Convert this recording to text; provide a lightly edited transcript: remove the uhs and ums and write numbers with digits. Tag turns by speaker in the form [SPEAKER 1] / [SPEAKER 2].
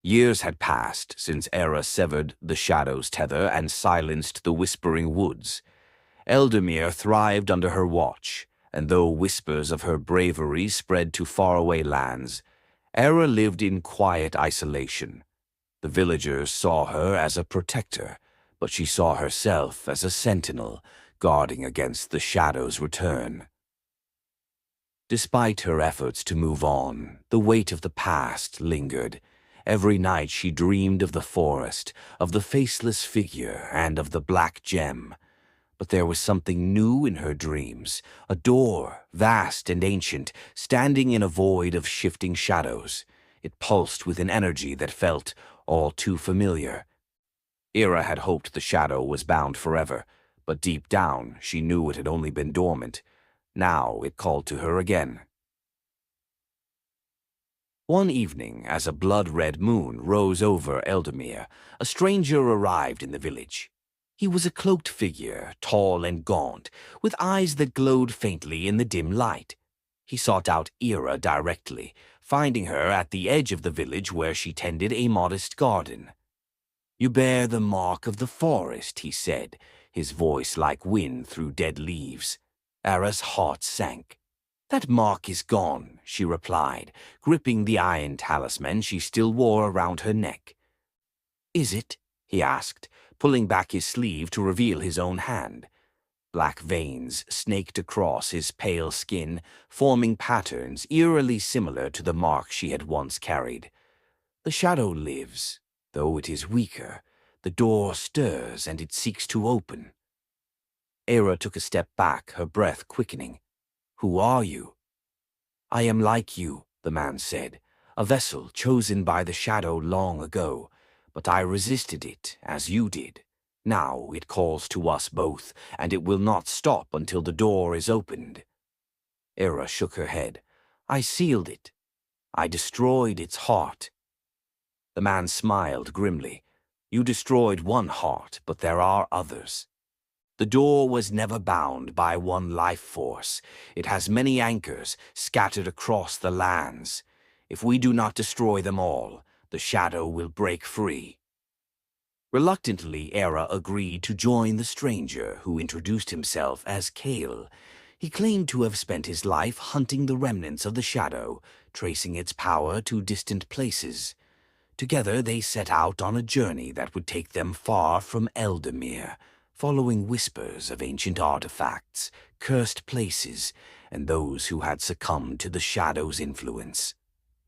[SPEAKER 1] Years had passed since Era severed the shadow's tether and silenced the whispering woods. Eldamir thrived under her watch, and though whispers of her bravery spread to faraway lands, Era lived in quiet isolation. The villagers saw her as a protector, but she saw herself as a sentinel, guarding against the shadow's return. Despite her efforts to move on, the weight of the past lingered. Every night she dreamed of the forest, of the faceless figure, and of the black gem. But there was something new in her dreams, a door, vast and ancient, standing in a void of shifting shadows. It pulsed with an energy that felt all too familiar. Ira had hoped the shadow was bound forever, but deep down she knew it had only been dormant. Now it called to her again. One evening, as a blood-red moon rose over Eldamir, a stranger arrived in the village. He was a cloaked figure, tall and gaunt, with eyes that glowed faintly in the dim light. He sought out Ira directly, finding her at the edge of the village where she tended a modest garden. "You bear the mark of the forest," he said, his voice like wind through dead leaves. Ara's heart sank. "That mark is gone," she replied, gripping the iron talisman she still wore around her neck. "Is it?" he asked, pulling back his sleeve to reveal his own hand. Black veins snaked across his pale skin, forming patterns eerily similar to the mark she had once carried. "The shadow lives, though it is weaker. The door stirs and it seeks to open." Era took a step back, her breath quickening. "Who are you?" "I am like you," the man said, "a vessel chosen by the shadow long ago, but I resisted it as you did. Now it calls to us both, and it will not stop until the door is opened." Era shook her head. "I sealed it. I destroyed its heart." The man smiled grimly. "You destroyed one heart, but there are others. The door was never bound by one life force. It has many anchors scattered across the lands. If we do not destroy them all, the shadow will break free." Reluctantly, Era agreed to join the stranger, who introduced himself as Kale. He claimed to have spent his life hunting the remnants of the shadow, tracing its power to distant places. Together they set out on a journey that would take them far from Eldamir, following whispers of ancient artifacts, cursed places, and those who had succumbed to the shadow's influence.